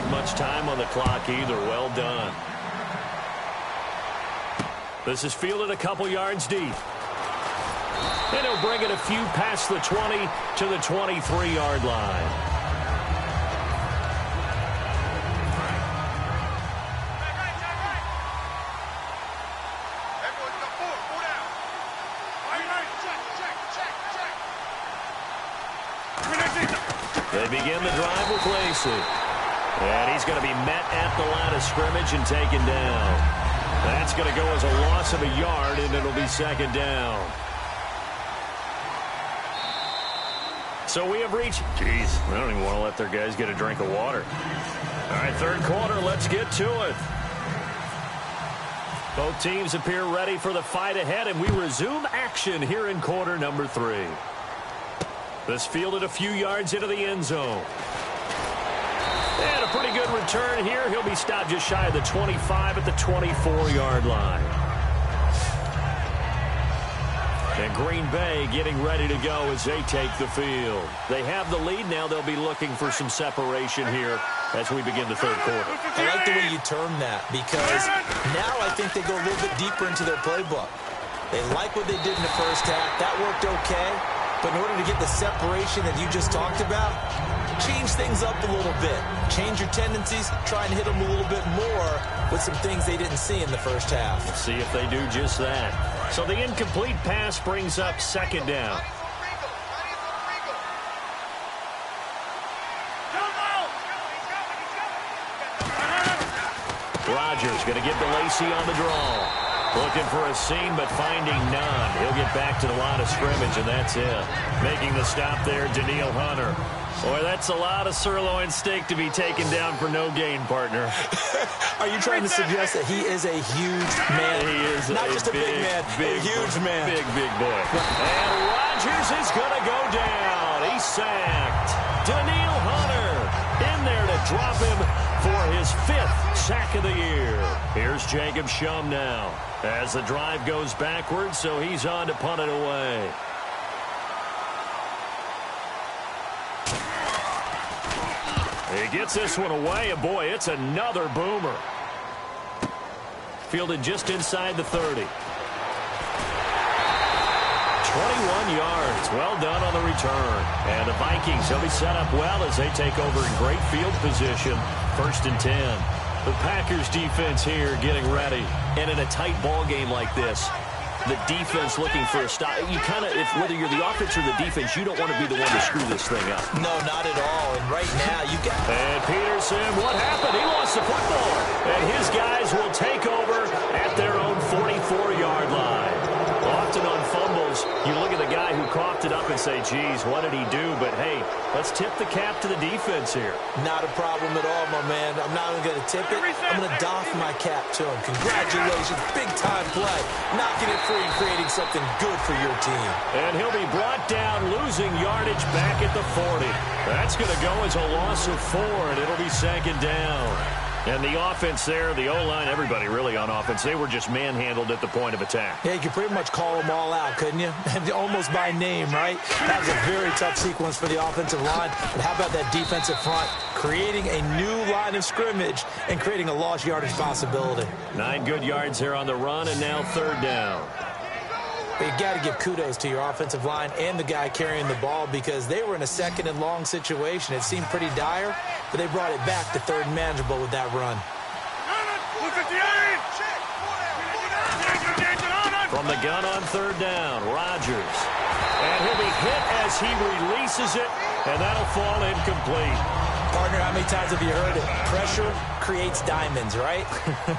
much time on the clock either. Well done. This is fielded a couple yards deep. And he'll bring it a few past the 20 to the 23-yard line. They begin the drive with Lacey. And he's going to be met at the line of scrimmage and taken down. That's going to go as a loss of a yard, and it'll be second down. So we have reached... Jeez, I don't even want to let their guys get a drink of water. All right, third quarter, let's get to it. Both teams appear ready for the fight ahead, and we resume action here in quarter number 3. This fielded a few yards into the end zone. And a pretty good return here. He'll be stopped just shy of the 25 at the 24-yard line. And Green Bay getting ready to go as they take the field. They have the lead now. They'll be looking for some separation here as we begin the third quarter. I like the way you term that, because now I think they go a little bit deeper into their playbook. They like what they did in the first half. That worked okay. But in order to get the separation that you just talked about, change things up a little bit. Change your tendencies, try and hit them a little bit more with some things they didn't see in the first half. Let's see if they do just that. So the incomplete pass brings up second down. Rodgers going to give to Lacey on the draw. Looking for a seam, but finding none. He'll get back to the line of scrimmage, and that's it. Making the stop there, Daniil Hunter. Boy, that's a lot of sirloin steak to be taken down for no gain, partner. Are you trying to suggest that he is a huge man? He is not just a big man, a huge man. Big boy. And Rodgers is going to go down. He's sacked. Daniil Hunter in there to drop him for his 5th sack of the year. Here's Jacob Shum now as the drive goes backwards, so he's on to punt it away. He gets this one away, and boy, it's another boomer. Fielded just inside the 30. 21 yards. Well done on the return. And the Vikings, they'll be set up well as they take over in great field position. 1st and 10. The Packers defense here getting ready. And in a tight ball game like this, the defense looking for a stop. You kind of, whether you're the offense or the defense, you don't want to be the one to screw this thing up. No, not at all. And right now, you got... And Peterson, what happened? He lost the football. And his guys will take over at their own 44-yard line. Often on fumbles, you look at the guy who coughed it up and say, geez, what did he do? But, hey, let's tip the cap to the defense here. Not a problem at all, my man. I'm not even going to tip it. I'm going to doff my cap to him. Congratulations. Big-time play. Knocking it free and creating something good for your team. And he'll be brought down, losing yardage back at the 40. That's going to go as a loss of 4, and it'll be second down. And the offense there, the O-line, everybody really on offense, they were just manhandled at the point of attack. Yeah, you could pretty much call them all out, couldn't you? Almost by name, right? That was a very tough sequence for the offensive line. But how about that defensive front? Creating a new line of scrimmage and creating a lost yardage possibility. 9 good yards here on the run, and now third down. But you got to give kudos to your offensive line and the guy carrying the ball, because they were in a 2nd and long situation. It seemed pretty dire, but they brought it back to 3rd and manageable with that run. From the gun on third down, Rodgers. And he'll be hit as he releases it, and that'll fall incomplete. Partner, how many times have you heard it? Pressure creates diamonds, right?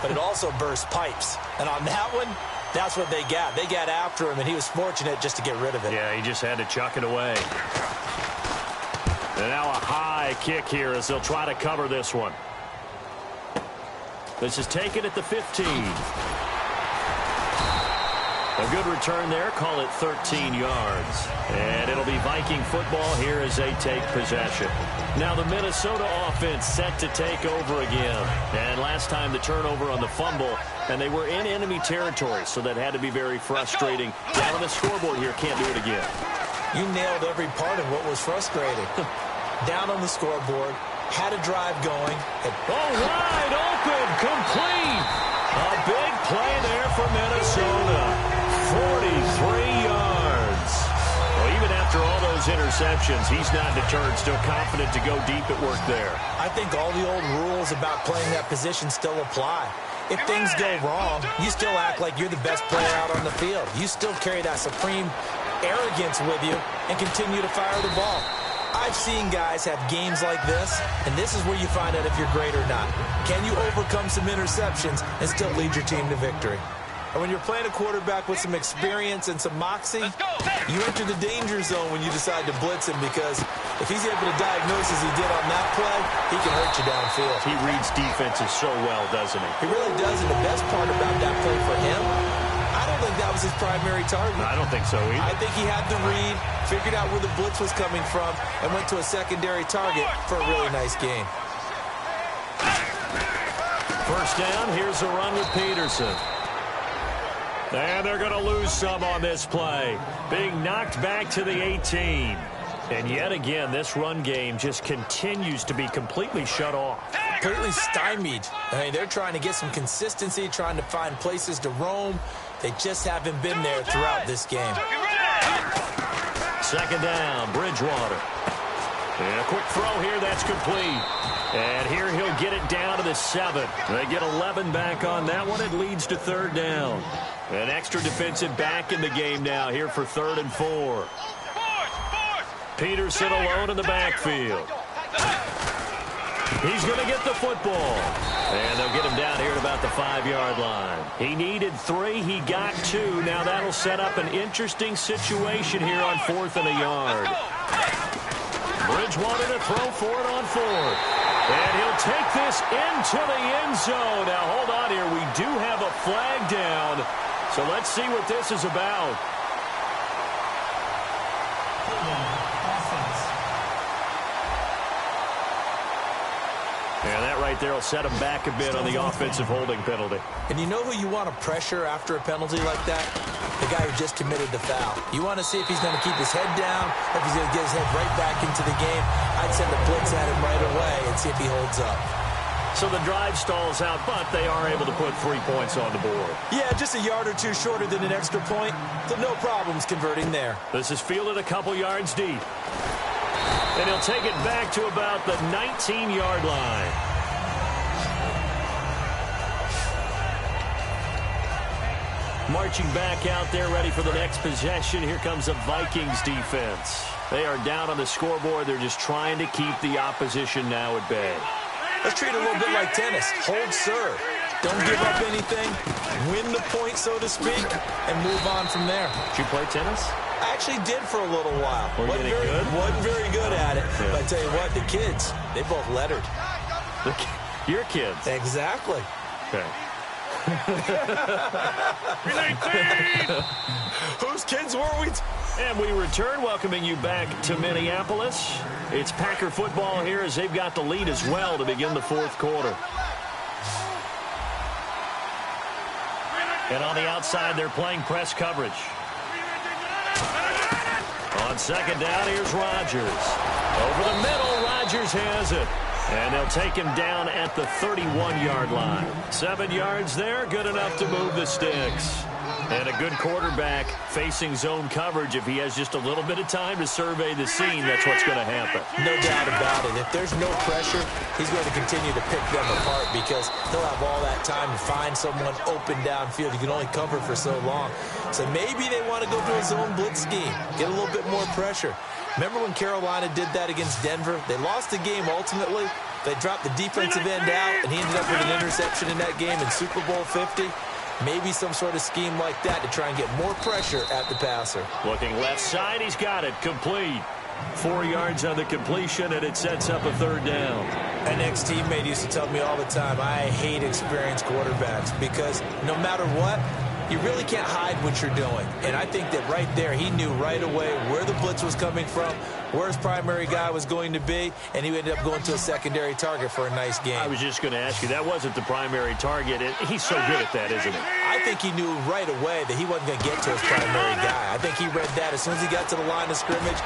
But it also bursts pipes. And on that one, that's what they got. They got after him, and he was fortunate just to get rid of it. Yeah, he just had to chuck it away. And now a high kick here as they'll try to cover this one. This is taken at the 15. A good return there. Call it 13 yards. And it'll be Viking football here as they take possession. Now the Minnesota offense set to take over again. And last time the turnover on the fumble, and they were in enemy territory, so that had to be very frustrating. Down on the scoreboard here, can't do it again. You nailed every part of what was frustrating. Down on the scoreboard, had a drive going. Wide open, complete. A big play there for Minnesota. 43 yards. Well, even after all those interceptions, he's not deterred, still confident to go deep at work there. I think all the old rules about playing that position still apply. If things go wrong, you still act like you're the best player out on the field. You still carry that supreme arrogance with you and continue to fire the ball. I've seen guys have games like this, and this is where you find out if you're great or not. Can you overcome some interceptions and still lead your team to victory? And when you're playing a quarterback with some experience and some moxie, you enter the danger zone when you decide to blitz him, because if he's able to diagnose as he did on that play, he can hurt you downfield. He reads defenses so well, doesn't he? He really does, and the best part about that play for him, I don't think that was his primary target. I don't think so either. I think he had the read, figured out where the blitz was coming from, and went to a secondary target for a really nice gain. First down, here's a run with Peterson. And they're going to lose some on this play. Being knocked back to the 18. And yet again, this run game just continues to be completely shut off. Completely stymied. I mean, they're trying to get some consistency, trying to find places to roam. They just haven't been there throughout this game. Second down, Bridgewater. And a quick throw here, that's complete. And here he'll get it down to the 7. They get 11 back on that one. It leads to third down. An extra defensive back in the game now here for 3rd and 4. Peterson alone in the backfield. He's going to get the football. And they'll get him down here at about the 5-yard line. He needed 3. He got 2. Now that'll set up an interesting situation here on 4th and a yard. Bridgewater to throw for it on 4th. And he'll take this into the end zone. Now, hold on here. We do have a flag down. So let's see what this is about. And that right there will set him back a bit on the offensive holding penalty. And you know who you want to pressure after a penalty like that? The guy who just committed the foul. You want to see if he's going to keep his head down, if he's going to get his head right back into the game. I'd send a blitz at him right away and see if he holds up. So the drive stalls out, but they are able to put 3 points on the board. Yeah, just a yard or two shorter than an extra point, so no problems converting there. This is fielded a couple yards deep. And he'll take it back to about the 19-yard line. Marching back out there, ready for the next possession. Here comes the Vikings defense. They are down on the scoreboard. They're just trying to keep the opposition now at bay. Let's treat it a little bit like tennis. Hold serve. Don't give up anything. Win the point, so to speak, and move on from there. Did you play tennis? I actually did for a little while. Wasn't very good at it. Yeah. But I tell you what, the kids, they both lettered. Your kids? Exactly. Okay. Whose kids were we? And we return, welcoming you back to Minneapolis. It's Packer football here as they've got the lead as well to begin the 4th quarter. And on the outside, they're playing press coverage. On second down, here's Rodgers. Over the middle, Rodgers has it. And they'll take him down at the 31-yard line. 7 yards there, good enough to move the sticks. And a good quarterback facing zone coverage. If he has just a little bit of time to survey the scene, that's what's going to happen. No doubt about it. If there's no pressure, he's going to continue to pick them apart because he'll have all that time to find someone open downfield. You can only cover for so long. So maybe they want to go to a zone blitz scheme, get a little bit more pressure. Remember when Carolina did that against Denver? They lost the game ultimately. They dropped the defensive end out, and he ended up with an interception in that game in Super Bowl 50. Maybe some sort of scheme like that to try and get more pressure at the passer. Looking left side, he's got it complete. 4 yards on the completion, and it sets up a 3rd down. An ex-teammate used to tell me all the time, I hate experienced quarterbacks because no matter what, you really can't hide what you're doing. And I think that right there, he knew right away where the blitz was coming from, where his primary guy was going to be, and he ended up going to a secondary target for a nice game. I was just going to ask you, that wasn't the primary target. He's so good at that, isn't he? I think he knew right away that he wasn't going to get to his primary guy. I think he read that as soon as he got to the line of scrimmage,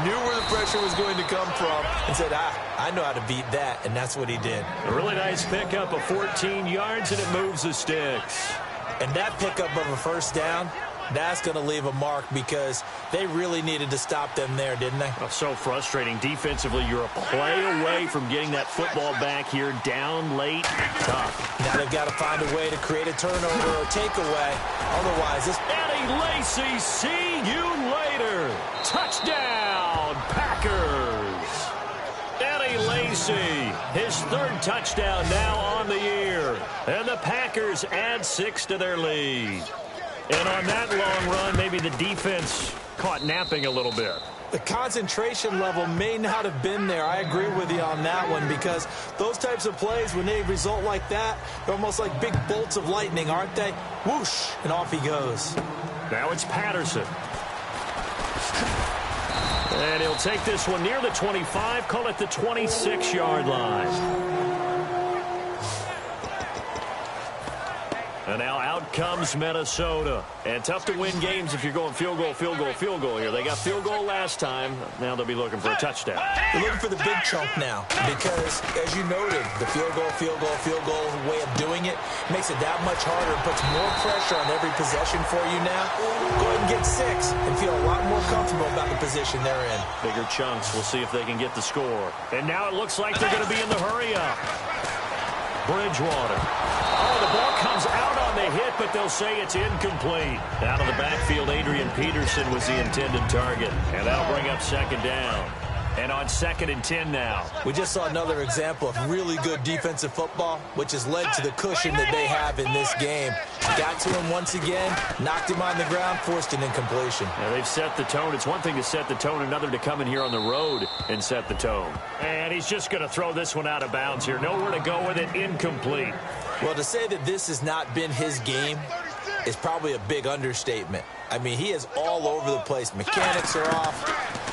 knew where the pressure was going to come from, and said, I know how to beat that, and that's what he did. A really nice pickup of 14 yards, and it moves the sticks. And that pickup of a first down, that's going to leave a mark because they really needed to stop them there, didn't they? Oh, so frustrating. Defensively, you're a play away from getting that football back here, down late, tough. Now they've got to find a way to create a turnover or takeaway. Otherwise, this... Eddie Lacy, see you later. Touchdown, Packers. Eddie Lacy, his third touchdown now on the year. And the Packers add 6 to their lead. And on that long run, maybe the defense caught napping a little bit. The concentration level may not have been there. I agree with you on that one because those types of plays, when they result like that, they're almost like big bolts of lightning, aren't they? Whoosh, and off he goes. Now it's Patterson. And he'll take this one near the 25, call it the 26-yard line. And now out comes Minnesota. And tough to win games if you're going field goal, field goal, field goal here. They got field goal last time. Now they'll be looking for a touchdown. They're looking for the big chunk now because, as you noted, the field goal way of doing it makes it that much harder and puts more pressure on every possession for you now. Go ahead and get 6 and feel a lot more comfortable about the position they're in. Bigger chunks. We'll see if they can get the score. And now it looks like they're going to be in the hurry-up. Bridgewater. Oh, the ball comes out on the hit, but they'll say it's incomplete. Out of the backfield, Adrian Peterson was the intended target. And that'll bring up second down. And on 2nd and 10 now. We just saw another example of really good defensive football, which has led to the cushion that they have in this game. Got to him once again, knocked him on the ground, forced an incompletion. Now they've set the tone. It's one thing to set the tone, another to come in here on the road and set the tone. And he's just going to throw this one out of bounds here. Nowhere to go with it, incomplete. Well, to say that this has not been his game is probably a big understatement. I mean, he is all over the place. Mechanics are off,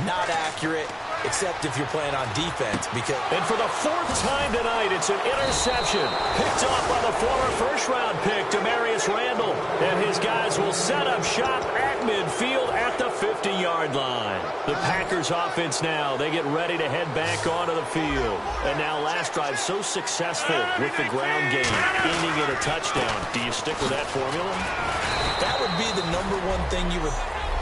not accurate, except if you're playing on defense. And for the 4th time tonight, it's an interception. Picked off by the former first-round pick, Demarius Randall. And his guys will set up shop at midfield at the 50-yard line. The Packers offense now, they get ready to head back onto the field. And now last drive so successful with the ground game, ending in a touchdown. Do you stick with that formula? That would be the number one thing you would...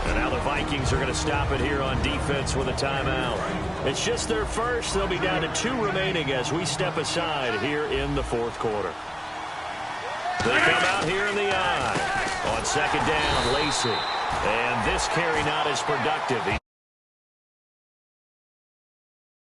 And now the Vikings are going to stop it here on defense with a timeout. It's just their first. They'll be down to 2 remaining as we step aside here in the 4th quarter. They come out here in the eye. On 2nd down, Lacy. And this carry not as productive.